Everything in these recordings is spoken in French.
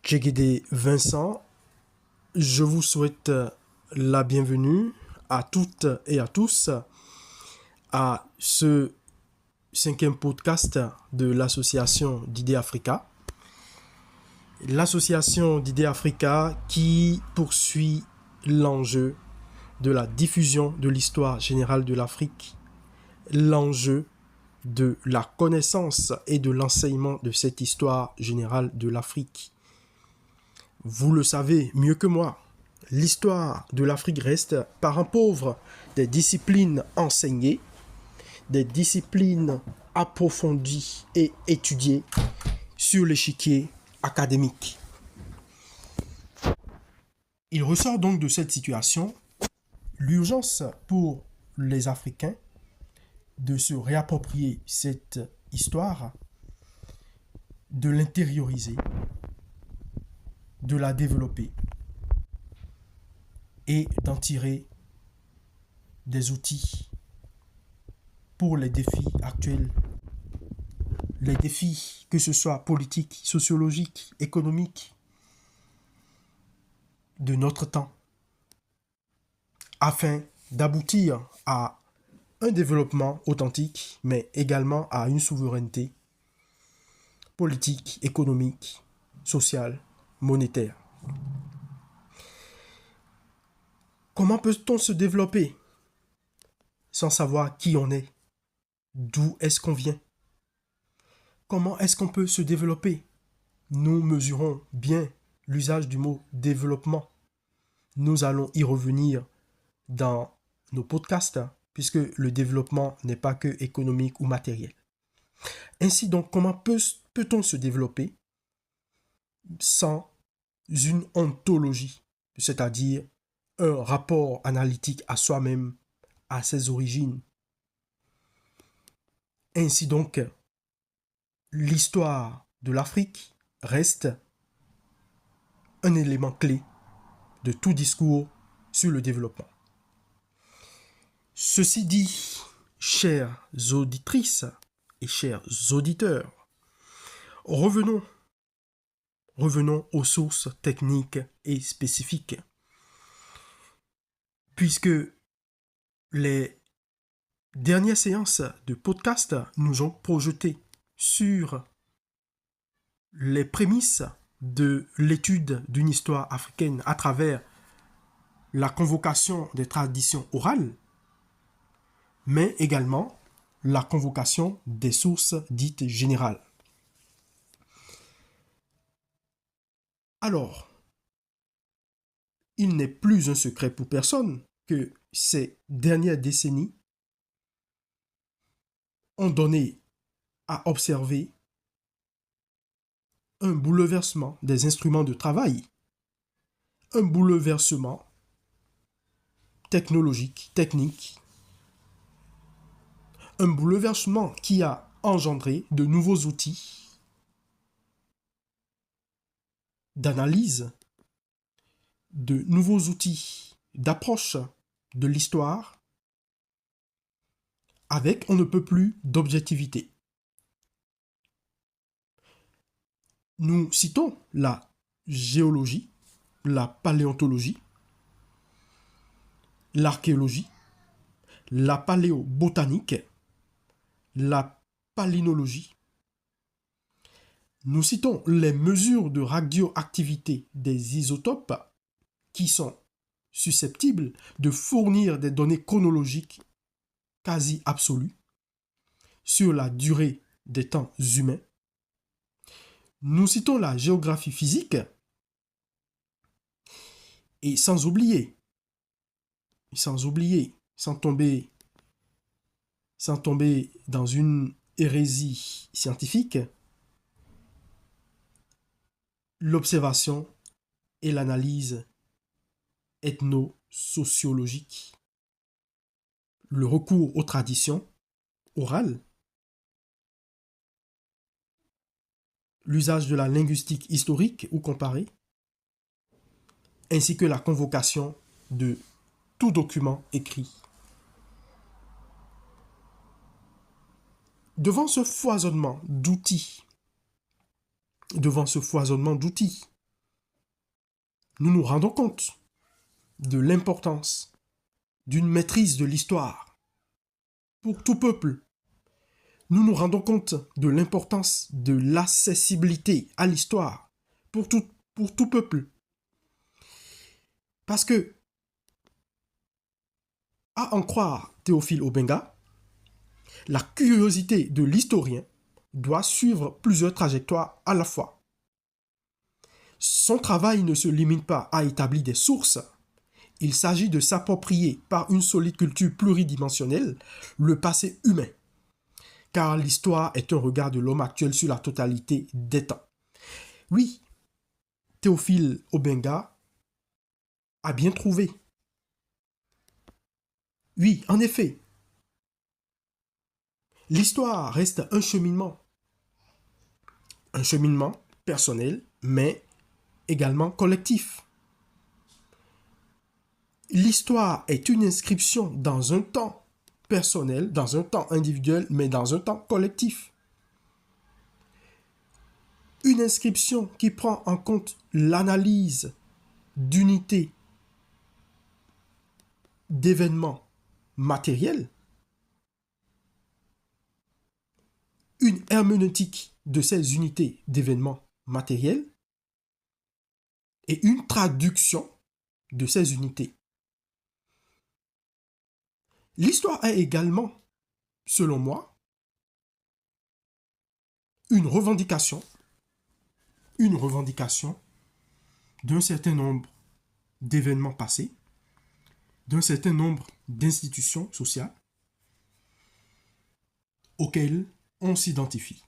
Djegede Vincent, je vous souhaite la bienvenue à toutes et à tous à ce cinquième podcast de l'association d'Idées Africa. L'association d'Idées Africa qui poursuit l'enjeu de la diffusion de l'histoire générale de l'Afrique, l'enjeu de la connaissance et de l'enseignement de cette histoire générale de l'Afrique. Vous le savez mieux que moi, l'histoire de l'Afrique reste, parent pauvre, des disciplines enseignées, des disciplines approfondies et étudiées sur l'échiquier académique. Il ressort donc de cette situation l'urgence pour les Africains de se réapproprier cette histoire, de l'intérioriser, de la développer et d'en tirer des outils pour les défis actuels, les défis que ce soit politiques, sociologiques, économiques de notre temps, afin d'aboutir à un développement authentique, mais également à une souveraineté politique, économique, sociale, monétaire. Comment peut-on se développer sans savoir qui on est? D'où est-ce qu'on vient? Comment est-ce qu'on peut se développer? Nous mesurons bien l'usage du mot développement. Nous allons y revenir dans nos podcasts, puisque le développement n'est pas que économique ou matériel. Ainsi donc, comment peut-on se développer sans une ontologie, c'est-à-dire un rapport analytique à soi-même, à ses origines? Ainsi donc, l'histoire de l'Afrique reste un élément clé de tout discours sur le développement. Ceci dit, chères auditrices et chers auditeurs, revenons aux sources techniques et spécifiques, puisque les dernières séances de podcast nous ont projeté sur les prémices de l'étude d'une histoire africaine à travers la convocation des traditions orales, mais également la convocation des sources dites générales. Alors, il n'est plus un secret pour personne que ces dernières décennies ont donné à observer un bouleversement des instruments de travail, un bouleversement technologique, technique, un bouleversement qui a engendré de nouveaux outils d'analyse, de nouveaux outils d'approche de l'histoire avec on ne peut plus d'objectivité. Nous citons la géologie, la paléontologie, l'archéologie, la paléobotanique, la palynologie. Nous citons les mesures de radioactivité des isotopes qui sont susceptibles de fournir des données chronologiques quasi absolues sur la durée des temps humains. Nous citons la géographie physique et sans tomber dans une hérésie scientifique, l'observation et l'analyse ethno-sociologique, le recours aux traditions orales, l'usage de la linguistique historique ou comparée, ainsi que la convocation de tout document écrit. Devant ce foisonnement d'outils, nous nous rendons compte de l'importance d'une maîtrise de l'histoire pour tout peuple. Nous nous rendons compte de l'importance de l'accessibilité à l'histoire pour tout peuple. Parce que, à en croire Théophile Obenga, la curiosité de l'historien doit suivre plusieurs trajectoires à la fois. Son travail ne se limite pas à établir des sources. Il s'agit de s'approprier par une solide culture pluridimensionnelle le passé humain. Car l'histoire est un regard de l'homme actuel sur la totalité des temps. Oui, Théophile Obenga a bien trouvé. Oui, en effet, l'histoire reste un cheminement personnel, mais également collectif. L'histoire est une inscription dans un temps personnel, dans un temps individuel, mais dans un temps collectif. Une inscription qui prend en compte l'analyse d'unités, d'événements matériels, une herméneutique de ces unités d'événements matériels et une traduction de ces unités. L'histoire est également, selon moi, une revendication d'un certain nombre d'événements passés, d'un certain nombre d'institutions sociales auxquelles on s'identifie.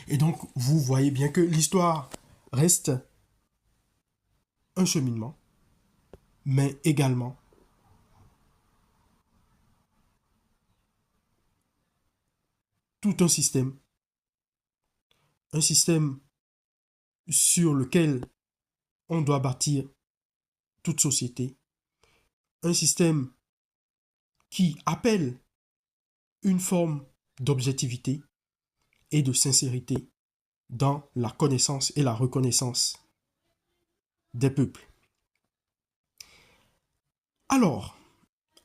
Et donc, vous voyez bien que l'histoire reste un cheminement, mais également tout un système sur lequel on doit bâtir toute société, un système qui appelle une forme d'objectivité et de sincérité dans la connaissance et la reconnaissance des peuples. Alors,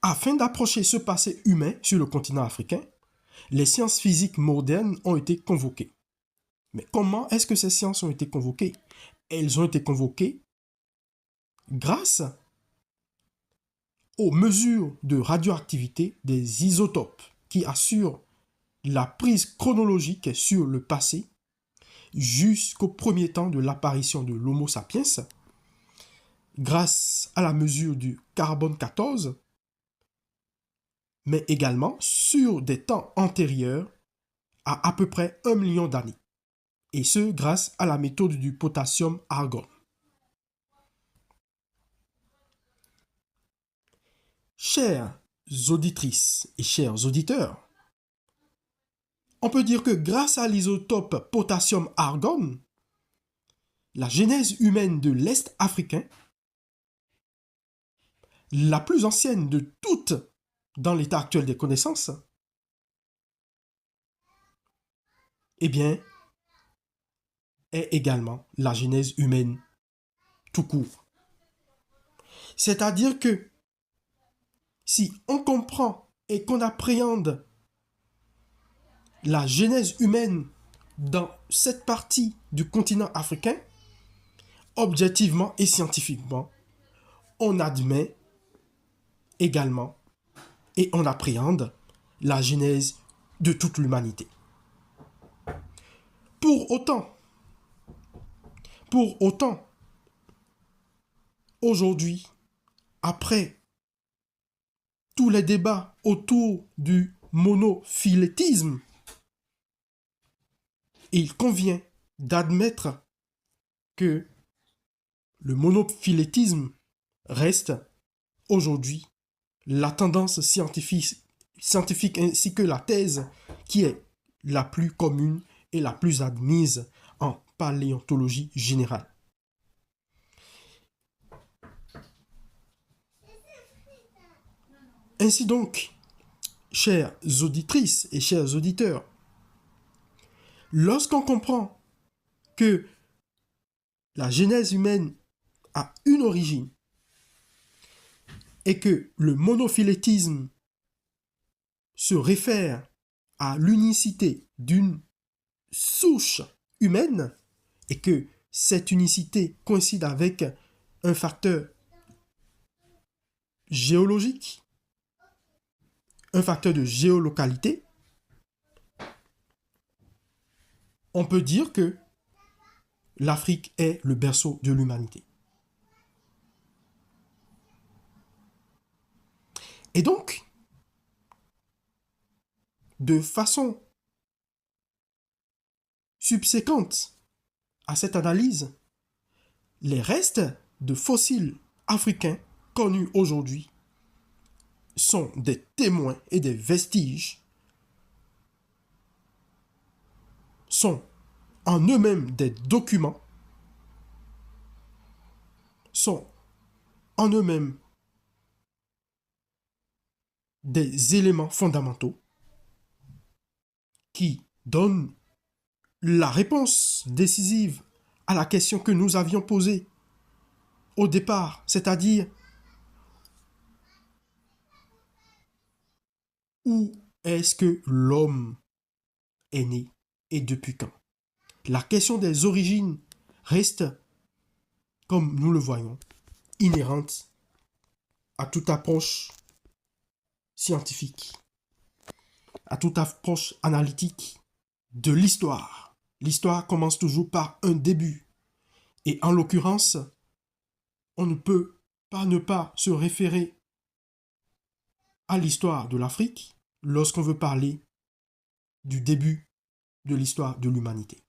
afin d'approcher ce passé humain sur le continent africain, les sciences physiques modernes ont été convoquées. Mais comment est-ce que ces sciences ont été convoquées? Elles ont été convoquées grâce aux mesures de radioactivité des isotopes qui assurent la prise chronologique sur le passé jusqu'au premier temps de l'apparition de l'Homo sapiens, grâce à la mesure du carbone 14, mais également sur des temps antérieurs à peu près 1 million d'années. Et ce, grâce à la méthode du potassium-argon. Chères auditrices et chers auditeurs, on peut dire que grâce à l'isotope potassium-argon, la genèse humaine de l'Est africain, la plus ancienne de toutes dans l'état actuel des connaissances, eh bien, est également la genèse humaine tout court. C'est-à-dire que si on comprend et qu'on appréhende la genèse humaine dans cette partie du continent africain, objectivement et scientifiquement, on admet également et on appréhende la genèse de toute l'humanité. Pour autant, aujourd'hui, après tous les débats autour du monophylétisme, il convient d'admettre que le monophylétisme reste aujourd'hui la tendance scientifique ainsi que la thèse qui est la plus commune et la plus admise en paléontologie générale. Ainsi donc, chères auditrices et chers auditeurs, lorsqu'on comprend que la genèse humaine a une origine et que le monophylétisme se réfère à l'unicité d'une souche humaine et que cette unicité coïncide avec un facteur géologique, un facteur de géolocalité, on peut dire que l'Afrique est le berceau de l'humanité. Et donc, de façon subséquente à cette analyse, les restes de fossiles africains connus aujourd'hui sont des témoins et des vestiges, sont en eux-mêmes des documents, sont en eux-mêmes des éléments fondamentaux qui donnent la réponse décisive à la question que nous avions posée au départ, c'est-à-dire où est-ce que l'homme est né et depuis quand? La question des origines reste, comme nous le voyons, inhérente à toute approche scientifique, à toute approche analytique de l'histoire. L'histoire commence toujours par un début. Et en l'occurrence, on ne peut pas ne pas se référer à l'histoire de l'Afrique lorsqu'on veut parler du début de l'histoire de l'humanité.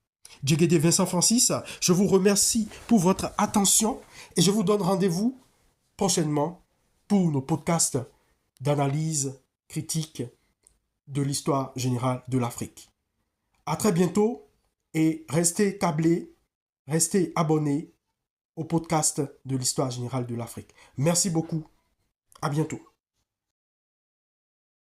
Djegede Vincent Francis, je vous remercie pour votre attention et je vous donne rendez-vous prochainement pour nos podcasts d'analyse critique de l'histoire générale de l'Afrique. À très bientôt et restez câblés, restez abonnés au podcast de l'histoire générale de l'Afrique. Merci beaucoup. À bientôt.